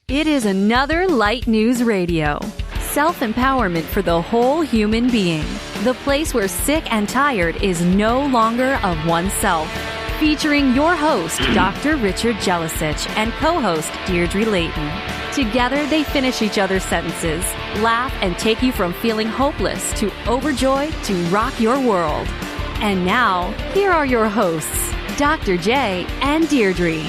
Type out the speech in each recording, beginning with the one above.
It is another Light News Radio. Self-empowerment for the whole human being. The place where sick and tired is no longer of oneself. Featuring your host, Dr. Richard Jelisich, and co-host Deirdre Layton. Together, they finish each other's sentences, laugh, and take you from feeling hopeless to overjoyed to rock your world. And now, here are your hosts, Dr. J and Deirdre.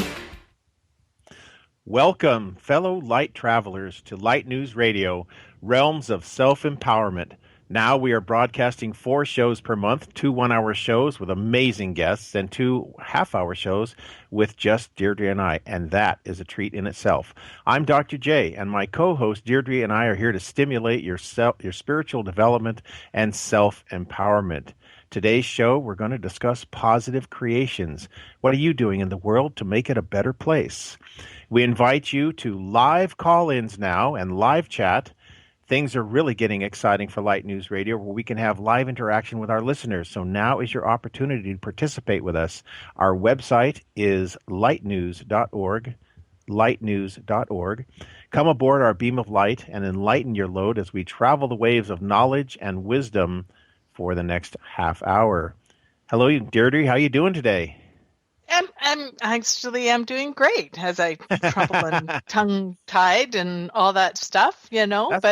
Welcome, fellow light travelers, to Light News Radio, Realms of Self-Empowerment. Now we are broadcasting 4 shows per month, 2 one-hour shows with amazing guests, and 2 half-hour shows with just Deirdre and I, and that is a treat in itself. I'm Dr. J, and my co-host Deirdre and I are here to stimulate your spiritual development and self-empowerment. Today's show, we're going to discuss positive creations. What are you doing in the world to make it a better place? We invite you to live call-ins now and live chat. Things are really getting exciting for Light News Radio, where we can have live interaction with our listeners. So now is your opportunity to participate with us. Our website is lightnews.org, lightnews.org. Come aboard our beam of light and enlighten your load as we travel the waves of knowledge and wisdom for the next half hour. Hello, Deirdre. How are you doing today? I'm doing great, as I trouble and tongue-tied and all that stuff, you know. That's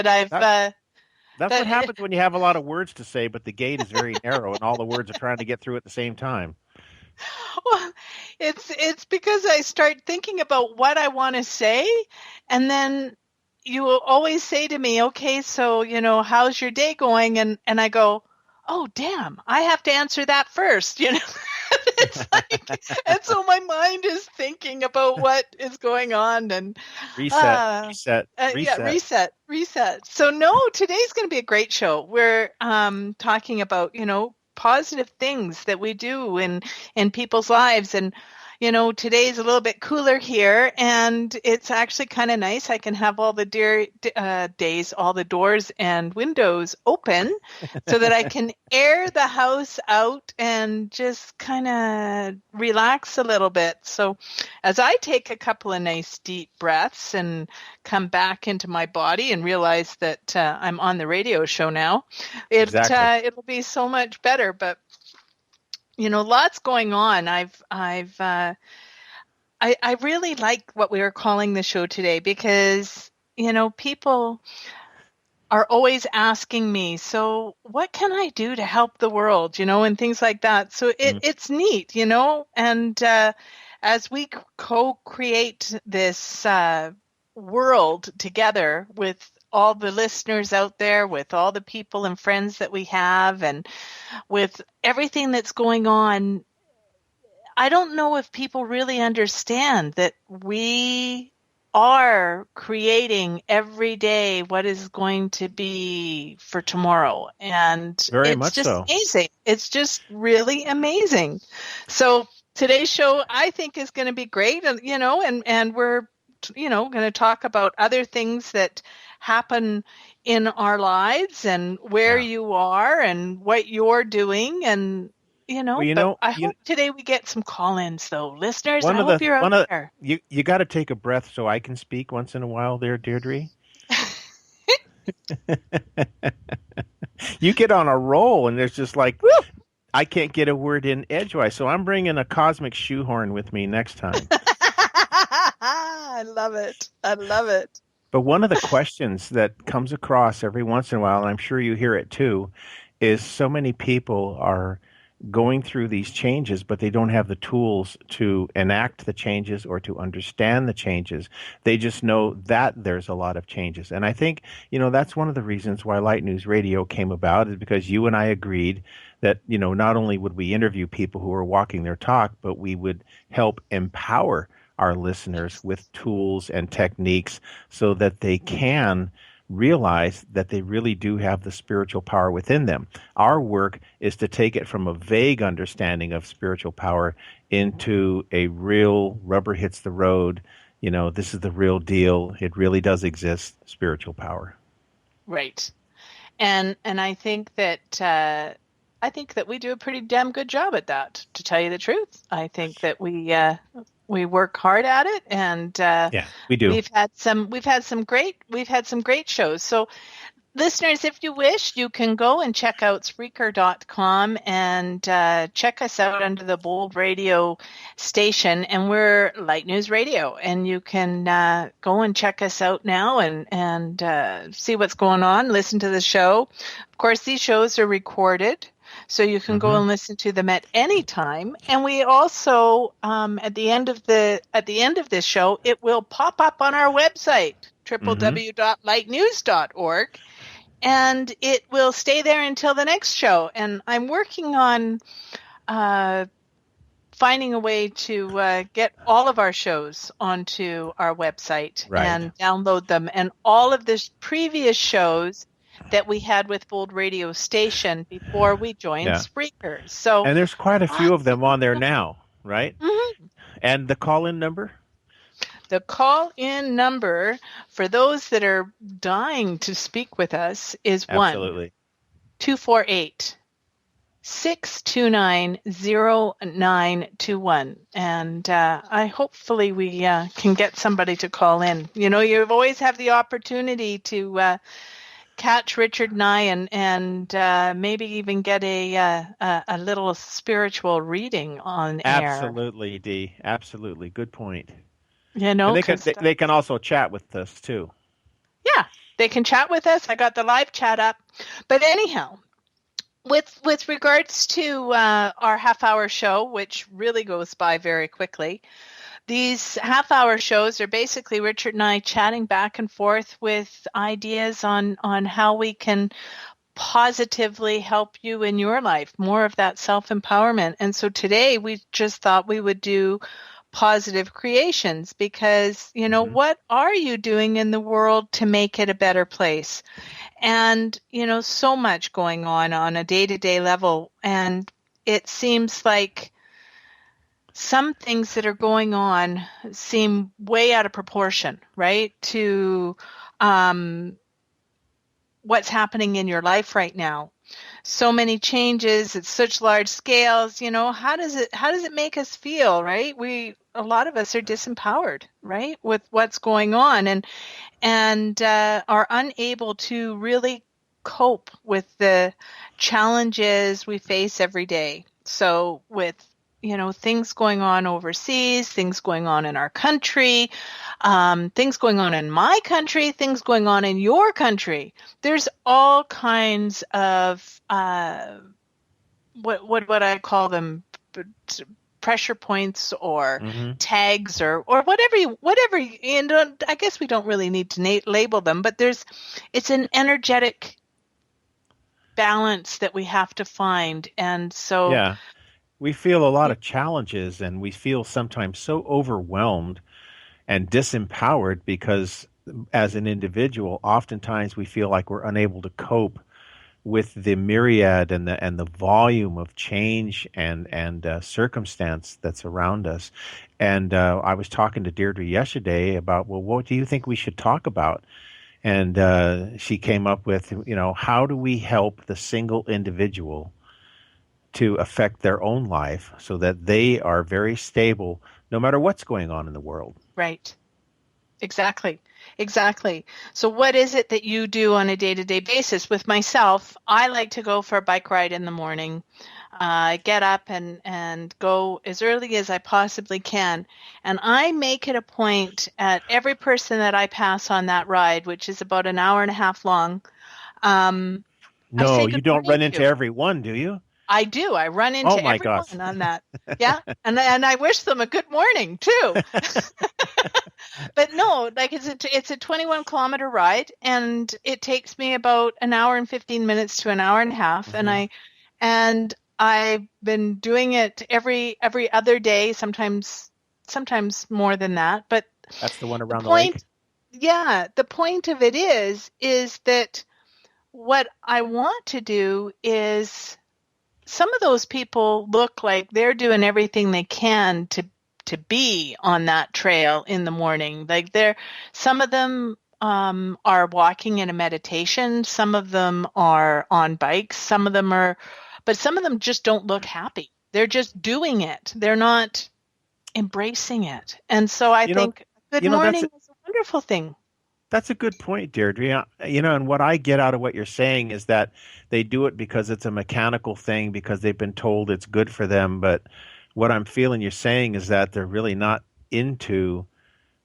what happens when you have a lot of words to say, but the gate is very narrow and all the words are trying to get through at the same time. Well, it's because I start thinking about what I want to say, and then you will always say to me, okay, so, you know, how's your day going? And I go, oh, damn, I have to answer that first, you know. It's like, and so my mind is thinking about what is going on and reset. So no, today's going to be a great show. We're talking about, you know, positive things that we do in people's lives. And, you know, today's a little bit cooler here, and it's actually kind of nice. I can have all the days, all the doors and windows open so that I can air the house out and just kind of relax a little bit. So as I take a couple of nice deep breaths and come back into my body and realize that I'm on the radio show now, it'll be so much better. But you know, lots going on. I really like what we are calling the show today because, you know, people are always asking me, so what can I do to help the world, you know, and things like that. So it's neat, you know, and as we co-create this world together with all the listeners out there, with all the people and friends that we have, and with everything that's going on, I don't know if people really understand that we are creating every day what is going to be for tomorrow. And it's just amazing. It's just really amazing. So today's show, I think, is going to be great. And, you know, and we're, you know, going to talk about other things that happen in our lives and where you are and what you're doing. And, you know, I hope today we get some call-ins, though. Listeners, I hope you're out there. You got to take a breath so I can speak once in a while there, Deirdre. You get on a roll, and there's just like, woo! I can't get a word in edgewise, so I'm bringing a cosmic shoehorn with me next time. I love it. I love it. But one of the questions that comes across every once in a while, and I'm sure you hear it too, is so many people are going through these changes, but they don't have the tools to enact the changes or to understand the changes. They just know that there's a lot of changes. And I think, you know, that's one of the reasons why Light News Radio came about, is because you and I agreed that, you know, not only would we interview people who are walking their talk, but we would help empower our listeners with tools and techniques so that they can realize that they really do have the spiritual power within them. Our work is to take it from a vague understanding of spiritual power into a real rubber hits the road, you know, this is the real deal. It really does exist, spiritual power. Right. And I think that we do a pretty damn good job at that, to tell you the truth. I think that we we work hard at it, and Yeah, we do. we've had some great shows. So listeners, if you wish, you can go and check out Spreaker.com and check us out under the Bold Radio station, and we're Light News Radio, and you can go and check us out now and see what's going on, listen to the show. Of course, these shows are recorded, so you can go and listen to them at any time. And we also, at the end of this show, it will pop up on our website, www.lightnews.org. And it will stay there until the next show. And I'm working on finding a way to get all of our shows onto our website and download them. And all of the previous shows that we had with Bold Radio Station before we joined Spreaker. And there's quite a few of them on there now, right? Mm-hmm. And the call-in number? The call-in number for those that are dying to speak with us is Absolutely. 1-248-629-0921. And hopefully we can get somebody to call in. You know, you always have the opportunity to catch Richard and I and maybe even get a little spiritual reading on air. Absolutely, Dee. Absolutely. Good point. You know, and they can also chat with us too. Yeah, they can chat with us. I got the live chat up. But anyhow, with regards to our half-hour show, which really goes by very quickly, these half-hour shows are basically Richard and I chatting back and forth with ideas on how we can positively help you in your life, more of that self-empowerment. And so today we just thought we would do positive creations because, you know, what are you doing in the world to make it a better place? And, you know, so much going on a day-to-day level. And it seems like some things that are going on seem way out of proportion, right, to what's happening in your life right now. So many changes, it's such large scales, you know, how does it make us feel, right? A lot of us are disempowered, right, with what's going on and are unable to really cope with the challenges we face every day. So with, you know, things going on overseas, things going on in our country, things going on in my country, things going on in your country. There's all kinds of what I call them, pressure points or tags or whatever and I guess we don't really need to label them, but it's an energetic balance that we have to find. And so we feel a lot of challenges and we feel sometimes so overwhelmed and disempowered because as an individual, oftentimes we feel like we're unable to cope with the myriad and the volume of change and circumstance that's around us. And I was talking to Deirdre yesterday about, well, what do you think we should talk about? And she came up with, you know, how do we help the single individual to affect their own life so that they are very stable no matter what's going on in the world? Right. Exactly. So what is it that you do on a day-to-day basis? With myself, I like to go for a bike ride in the morning. Get up and go as early as I possibly can. And I make it a point at every person that I pass on that ride, which is about an hour and a half long. No, you don't run into everyone, do you? I do. I run into everyone on that. Yeah. And I wish them a good morning too. But no, like it's a 21-kilometer ride and it takes me about an hour and 15 minutes to an hour and a half. And I've been doing it every other day, sometimes more than that. But that's the one around the lake. Yeah. The point of it is that what I want to do is, some of those people look like they're doing everything they can to be on that trail in the morning. Like some of them are walking in a meditation. Some of them are on bikes. But some of them just don't look happy. They're just doing it. They're not embracing it. And so I You know, think good that's morning is a wonderful thing. that's a good point, Deirdre. And what I get out of what you're saying is that they do it because it's a mechanical thing because they've been told it's good for them. But what I'm feeling you're saying is that they're really not into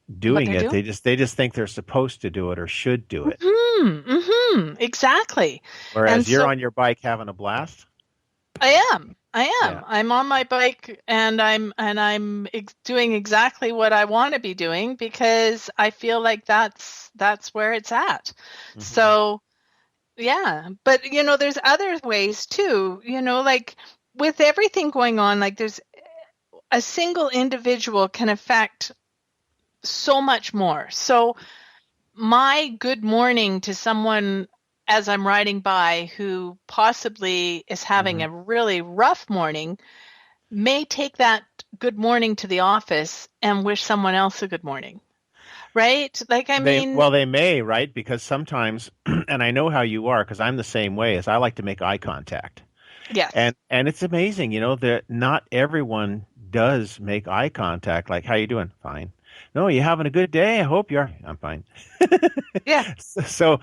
What doing they're it. doing. They just think they're supposed to do it or should do it. Exactly. And Whereas you're so on your bike having a blast. I am. Yeah. I'm on my bike and I'm doing exactly what I want to be doing because I feel like that's where it's at. Hmm. So, yeah, but there's other ways too, like with everything going on, like there's a single individual can affect so much more. So, my good morning to someone as I'm riding by who possibly is having Hmm. a really rough morning may take that good morning to the office and wish someone else a good morning. Right? Like, I mean, They may, right? Because sometimes, and I know how you are, because I'm the same way, is I like to make eye contact. yes. And it's amazing, that not everyone does make eye contact. Like, how you doing? Fine. No, you having a good day? I hope you're. I'm fine. Yeah. So,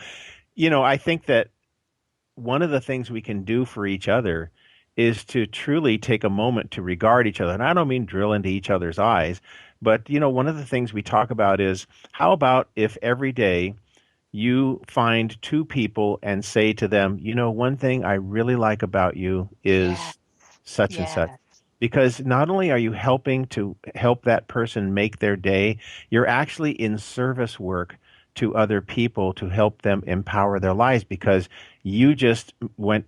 I think that one of the things we can do for each other is to truly take a moment to regard each other. And I don't mean drill into each other's eyes, but one of the things we talk about is how about if every day you find two people and say to them, one thing I really like about you Yeah. is such and such. Yeah. Because not only are you helping to help that person make their day, you're actually in service work to other people to help them empower their lives because you just went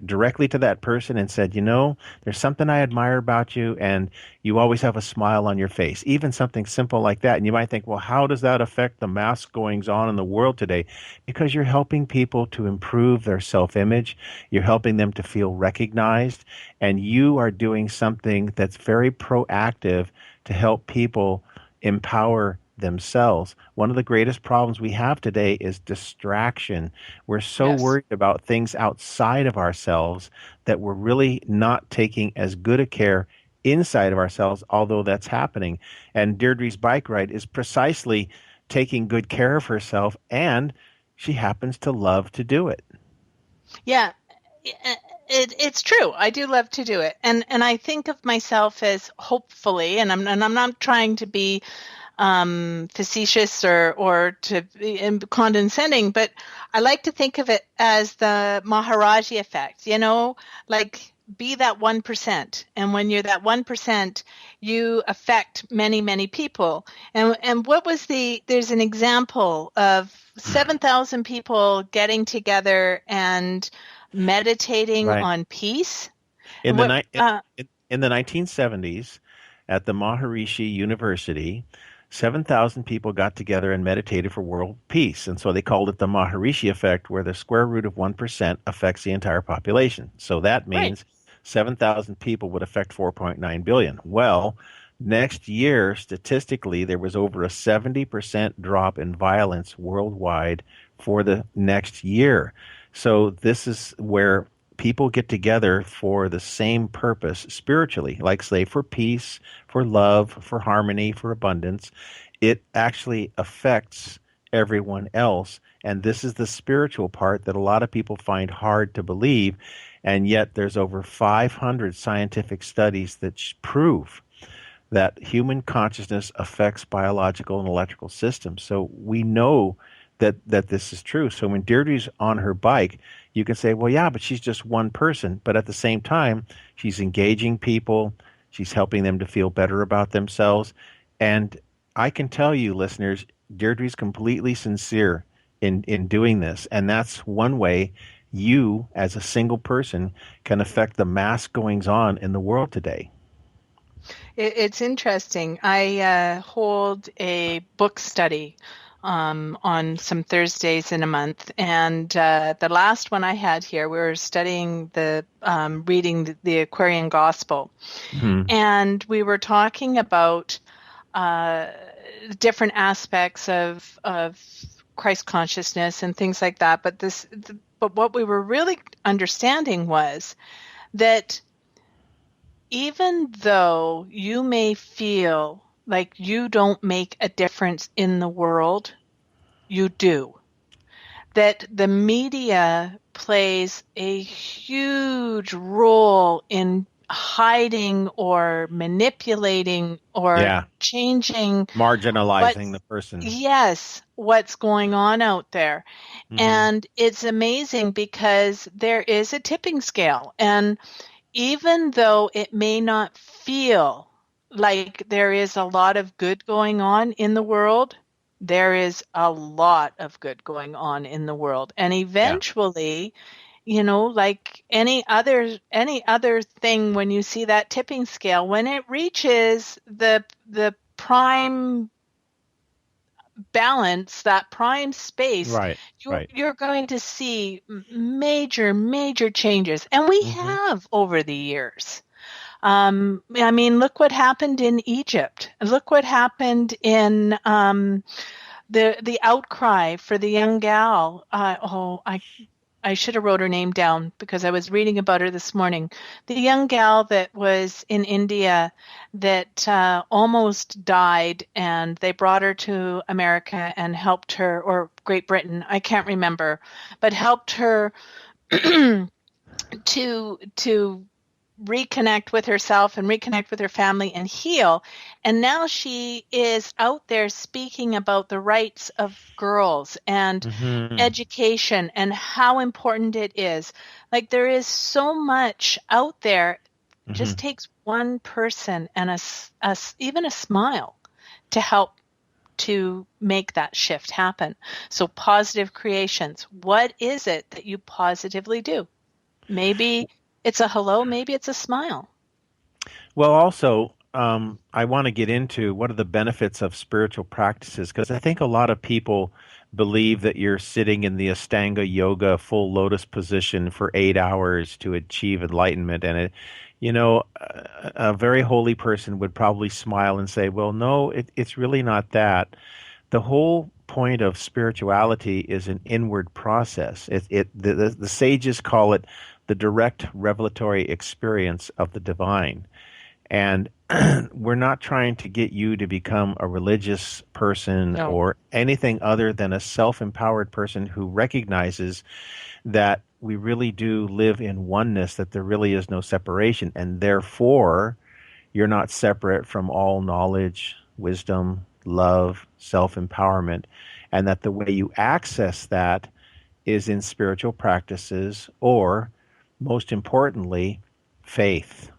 directly to that person and said, there's something I admire about you, and you always have a smile on your face. Even something simple like that. And you might think, well, how does that affect the mass goings on in the world today? Because you're helping people to improve their self-image. You're helping them to feel recognized, and you are doing something that's very proactive to help people empower themselves. One of the greatest problems we have today is distraction. We're so Yes. worried about things outside of ourselves that we're really not taking as good a care inside of ourselves, although that's happening. And Deirdre's bike ride is precisely taking good care of herself, and she happens to love to do it. Yeah. It's true. I do love to do it. And I think of myself as hopefully, and I'm not trying to be facetious or to be condescending, but I like to think of it as the Maharaji effect, like be that 1%. And when you're that 1%, you affect many, many people. And there's an example of 7,000 people getting together and meditating Right. on peace. In And the what, in the 1970s, at the Maharishi University, 7,000 people got together and meditated for world peace. And so they called it the Maharishi effect, where the square root of 1% affects the entire population. So that right. means 7,000 people would affect 4.9 billion. Well, next year, statistically, there was over a 70% drop in violence worldwide for the next year. So this is where people get together for the same purpose spiritually, like say for peace, for love, for harmony, for abundance. It actually affects everyone else. And this is the spiritual part that a lot of people find hard to believe. And yet there's over 500 scientific studies that prove that human consciousness affects biological and electrical systems. So we know that this is true. So when Deirdre's on her bike, you can say, well, yeah, but she's just one person. But at the same time, she's engaging people. She's helping them to feel better about themselves. And I can tell you, listeners, Deirdre's completely sincere in doing this. And that's one way you, as a single person, can affect the mass goings on in the world today. It's interesting. I hold a book study on some Thursdays in a month, and the last one I had here, we were studying reading the Aquarian Gospel, and we were talking about different aspects of Christ consciousness and things like that. But what we were really understanding was that even though you may feel like you don't make a difference in the world, you do. That the media plays a huge role in hiding or manipulating or Yeah. changing Marginalizing the what's person. yes, what's going on out there. Mhm. And it's amazing because there is a tipping scale. And even though it may not feel like there is a lot of good going on in the world, there is a lot of good going on in the world. And eventually, like any other thing, when you see that tipping scale, when it reaches the prime balance, that prime space, Right. Right. you're going to see major changes. And we have over the years. I mean, look what happened in Egypt. Look what happened in the outcry for the young gal. I should have wrote her name down because I was reading about her this morning. The young gal that was in India that almost died, and they brought her to America and helped her, or Great Britain, I can't remember, but helped her to reconnect with herself and reconnect with her family and heal. And now she is out there speaking about the rights of girls and education and how important it is. Like, there is so much out there. It just takes one person and even a smile to help to make that shift happen. So positive creations. What is it that you positively do? Maybe it's a hello, maybe it's a smile. Well, also, I want to get into what are the benefits of spiritual practices, because I think a lot of people believe that you're sitting in the Ashtanga yoga full lotus position for 8 hours to achieve enlightenment. And a very holy person would probably smile and say, well, no, it's really not that. The whole point of spirituality is an inward process. The sages call it the direct revelatory experience of the divine. And we're not trying to get you to become a religious person or anything other than a self-empowered person who recognizes that we really do live in oneness, that there really is no separation, and therefore you're not separate from all knowledge, wisdom, love, self-empowerment, and that the way you access that is in spiritual practices, or most importantly, faith.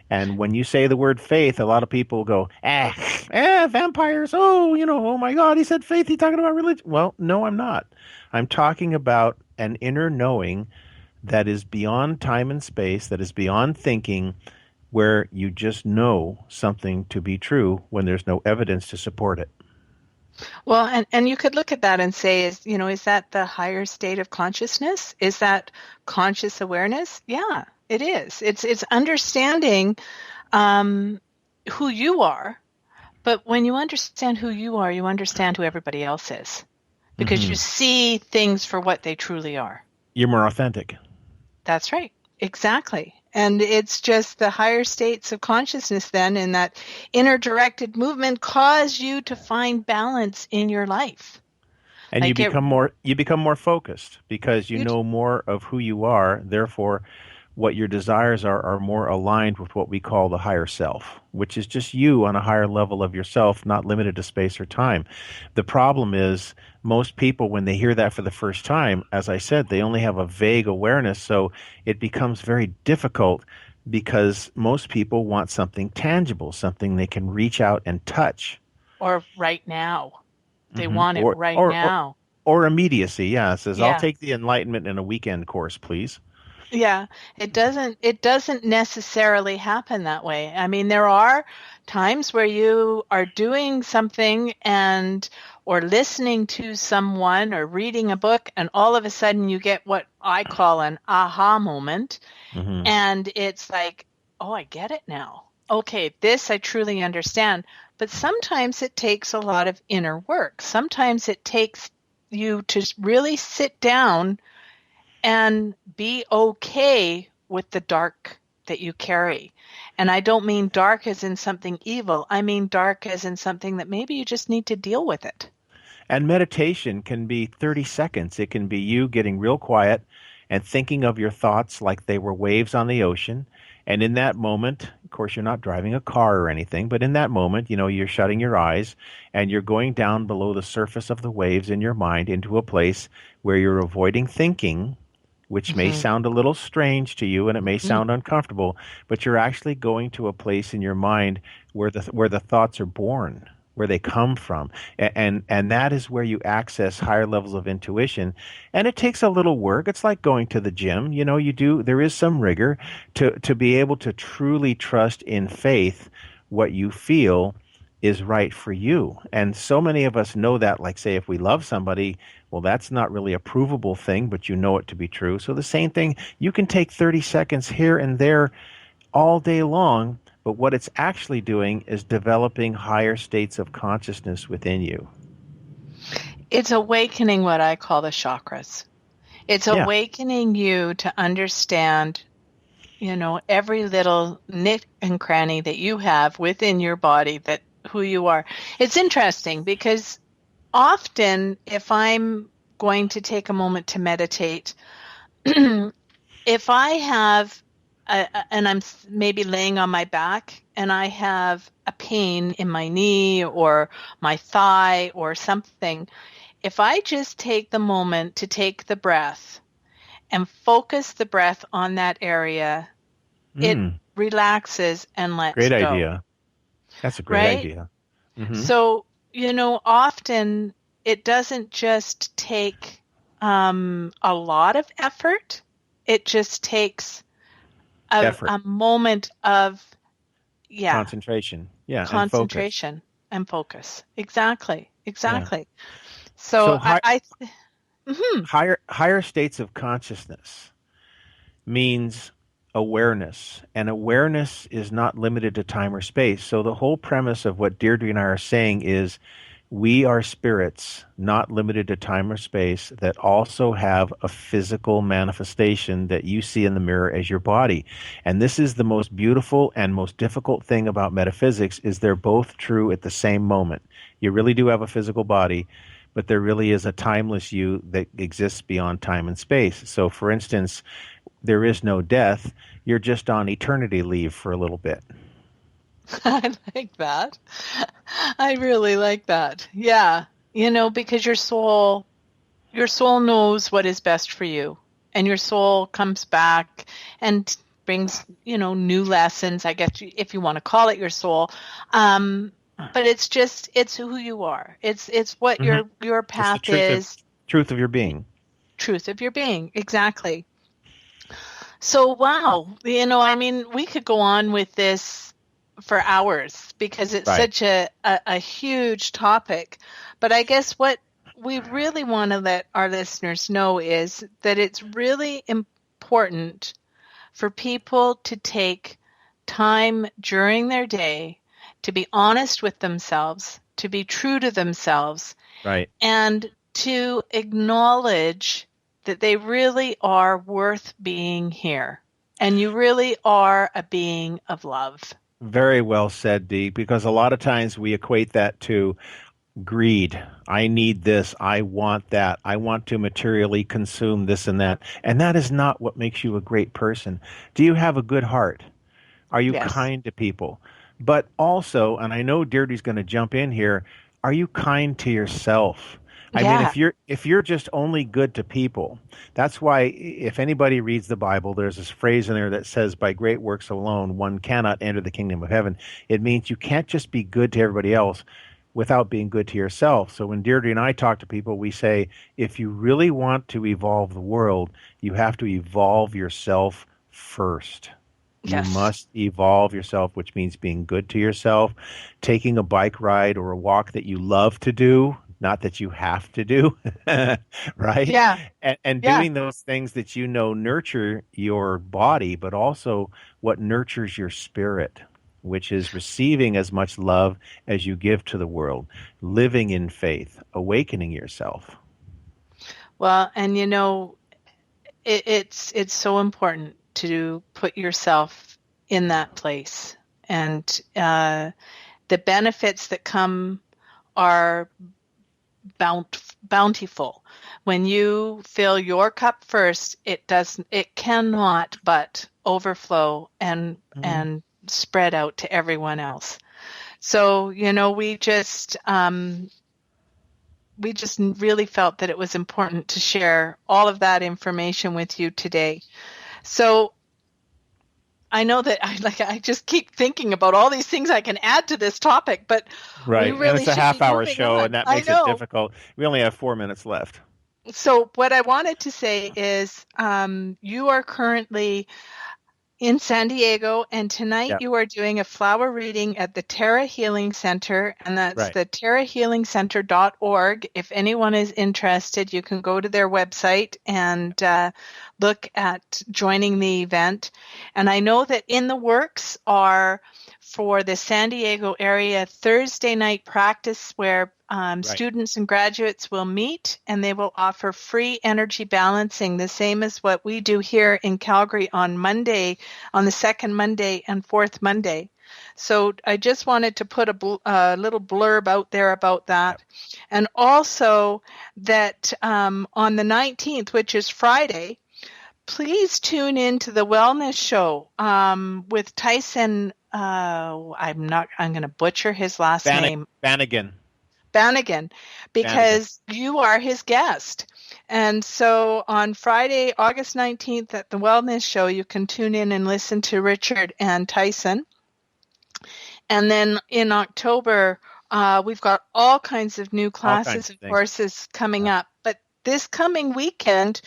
And when you say the word faith, a lot of people go, vampires, oh my God, he said faith, he's talking about religion. Well, no, I'm not. I'm talking about an inner knowing that is beyond time and space, that is beyond thinking, where you just know something to be true when there's no evidence to support it. Well, and you could look at that and say, is that the higher state of consciousness? Is that conscious awareness? Yeah, it is. It's understanding who you are. But when you understand who you are, you understand who everybody else is, because you see things for what they truly are. You're more authentic. That's right. Exactly. And it's just the higher states of consciousness then, in that inner directed movement, cause you to find balance in your life. And you become more focused because you know more of who you are. Therefore, what your desires are more aligned with what we call the higher self, which is just you on a higher level of yourself, not limited to space or time. The problem is most people, when they hear that for the first time, as I said, they only have a vague awareness. So it becomes very difficult because most people want something tangible, something they can reach out and touch. Or right now. They want it right now. Or immediacy. Yeah. It says, I'll take the enlightenment in a weekend course, please. Yeah, it doesn't necessarily happen that way. I mean, there are times where you are doing something or listening to someone or reading a book, and all of a sudden you get what I call an aha moment. And it's like, oh, I get it now. Okay, this I truly understand. But sometimes it takes a lot of inner work. Sometimes it takes you to really sit down and be okay with the dark that you carry. And I don't mean dark as in something evil. I mean dark as in something that maybe you just need to deal with it. And meditation can be 30 seconds. It can be you getting real quiet and thinking of your thoughts like they were waves on the ocean. And in that moment, of course, you're not driving a car or anything, but in that moment, you're shutting your eyes and you're going down below the surface of the waves in your mind into a place where you're avoiding thinking, which may sound a little strange to you and it may sound uncomfortable, but you're actually going to a place in your mind where the thoughts are born, where they come from. And that is where you access higher levels of intuition. And it takes a little work. It's like going to the gym. There is some rigor to be able to truly trust in faith what you feel is right for you. And so many of us know that, like, say, if we love somebody, well, that's not really a provable thing, but you know it to be true. So the same thing, you can take 30 seconds here and there all day long, but what it's actually doing is developing higher states of consciousness within you. It's awakening what I call the chakras. It's awakening you to understand, every little nick and cranny that you have within your body, that who you are. It's interesting because often if I'm going to take a moment to meditate, if I have and I'm maybe laying on my back and I have a pain in my knee or my thigh or something, if I just take the moment to take the breath and focus the breath on that area, it relaxes and lets go. Great idea. That's a great idea. Mm-hmm. So, often it doesn't just take a lot of effort. It just takes a moment of concentration. Yeah. Concentration and focus. Exactly. Yeah. So higher states of consciousness means awareness, and awareness is not limited to time or space. So the whole premise of what Deirdre and I are saying is we are spirits not limited to time or space that also have a physical manifestation that you see in the mirror as your body. And this is the most beautiful and most difficult thing about metaphysics, is they're both true at the same moment. You really do have a physical body, but there really is a timeless you that exists beyond time and space. So for instance, there is no death. You're just on eternity leave for a little bit. I like that. I really like that. Yeah. Because your soul knows what is best for you, and your soul comes back and brings, new lessons, I guess, if you want to call it your soul. But it's who you are. It's what your path is. Truth of your being. Truth of your being. Exactly. So, wow. We could go on with this for hours because it's such a huge topic. But I guess what we really want to let our listeners know is that it's really important for people to take time during their day to be honest with themselves, to be true to themselves, and to acknowledge that they really are worth being here. And you really are a being of love. Very well said, Dee, because a lot of times we equate that to greed. I need this. I want that. I want to materially consume this and that. And that is not what makes you a great person. Do you have a good heart? Are you kind to people? But also, and I know Deirdre's going to jump in here, are you kind to yourself? I mean, if you're just only good to people, that's why if anybody reads the Bible, there's this phrase in there that says, by great works alone, one cannot enter the kingdom of heaven. It means you can't just be good to everybody else without being good to yourself. So when Deirdre and I talk to people, we say, if you really want to evolve the world, you have to evolve yourself first. You must evolve yourself, which means being good to yourself, taking a bike ride or a walk that you love to do, not that you have to do, right? Yeah. And doing those things that nurture your body, but also what nurtures your spirit, which is receiving as much love as you give to the world, living in faith, awakening yourself. Well, and it's so important to put yourself in that place. And the benefits that come are bountiful. When you fill your cup first, it cannot but overflow and spread out to everyone else. So, we just really felt that it was important to share all of that information with you today. So I know that I just keep thinking about all these things I can add to this topic, but right. we really and it's a half-hour show, on. And that makes it difficult. We only have 4 minutes left. So what I wanted to say is you are currently in San Diego, and tonight you are doing a flower reading at the Terra Healing Center, and that's the terrahealingcenter.org. If anyone is interested, you can go to their website and look at joining the event. And I know that in the works are for the San Diego area Thursday night practice where students and graduates will meet, and they will offer free energy balancing, the same as what we do here in Calgary on Monday, on the second Monday and fourth Monday. So I just wanted to put a little blurb out there about that. And also that on the 19th, which is Friday, please tune in to the Wellness Show with Tyson. I'm going to butcher his last name. Bannigan, because you are his guest. And so on Friday, August 19th at the Wellness Show, you can tune in and listen to Richard and Tyson. And then in October, we've got all kinds of new classes and courses coming up. But this coming weekend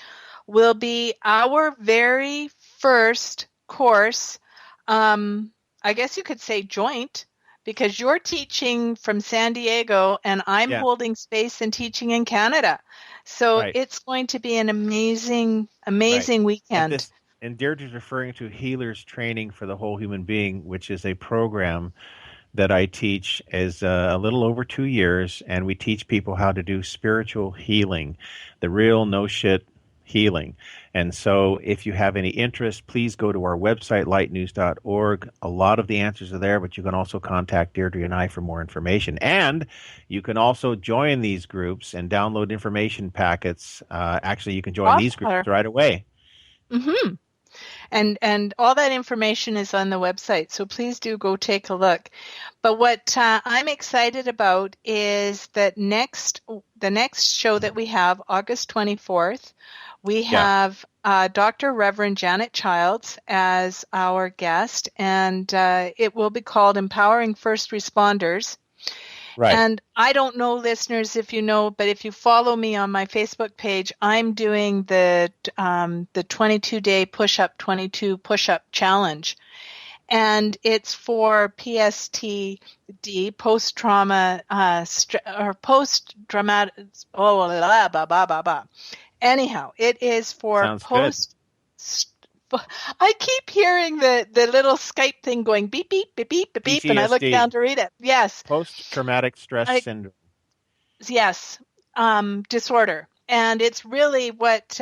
will be our very first course, I guess you could say joint, because you're teaching from San Diego and I'm holding space and teaching in Canada. So it's going to be an amazing weekend. And Deirdre's referring to Healers Training for the Whole Human Being, which is a program that I teach as a little over 2 years, and we teach people how to do spiritual healing, the real no shit healing. And so if you have any interest, please go to our website, lightnews.org. A lot of the answers are there, but you can also contact Deirdre and I for more information. And you can also join these groups and download information packets. Actually, you can join these groups right away. Mm-hmm. And all that information is on the website, so please do go take a look. But what I'm excited about is that the next show that we have, August 24th, we have Dr. Reverend Janet Childs as our guest, and it will be called Empowering First Responders. Right. And I don't know, listeners, if you know, but if you follow me on my Facebook page, I'm doing the 22-day push-up, 22 push-up challenge. And it's for PTSD, post-trauma, or post-traumatic, Anyhow, it is for I keep hearing the little Skype thing going beep, beep, beep, beep, beep, beep, and I look down to read it. Yes. Post-traumatic stress syndrome. Yes. Disorder. And it's really what,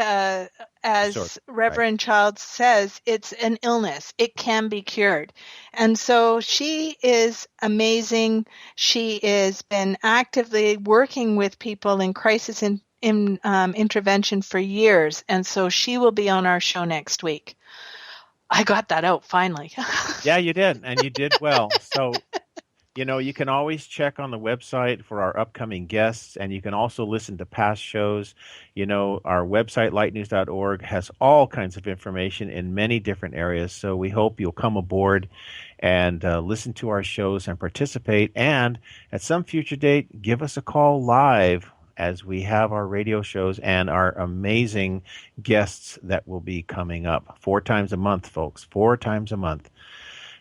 as Reverend Childs says, it's an illness. It can be cured. And so she is amazing. She has been actively working with people in crisis intervention for years. And so she will be on our show next week. I got that out finally. Yeah, you did. And you did well. So, you can always check on the website for our upcoming guests, and you can also listen to past shows. Our website, lightnews.org, has all kinds of information in many different areas. So we hope you'll come aboard and listen to our shows and participate. And at some future date, give us a call live as we have our radio shows and our amazing guests that will be coming up 4 times a month, folks, 4 times a month.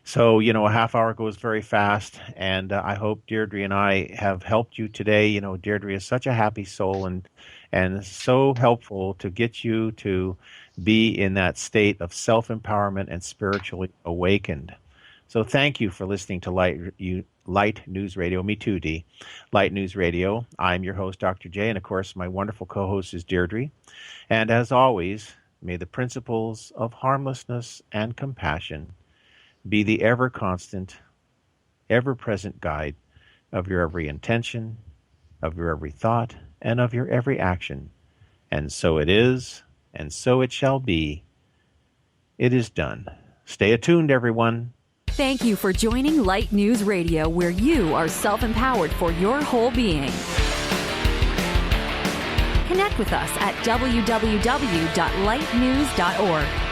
So, a half hour goes very fast, and I hope Deirdre and I have helped you today. Deirdre is such a happy soul and so helpful to get you to be in that state of self-empowerment and spiritually awakened. So thank you for listening to Light News Radio. Me too, Dee. Light News Radio. I'm your host, Dr. J, and of course, my wonderful co-host is Deirdre. And as always, may the principles of harmlessness and compassion be the ever constant, ever present guide of your every intention, of your every thought, and of your every action. And so it is, and so it shall be. It is done. Stay attuned, everyone. Thank you for joining Light News Radio, where you are self-empowered for your whole being. Connect with us at www.lightnews.org.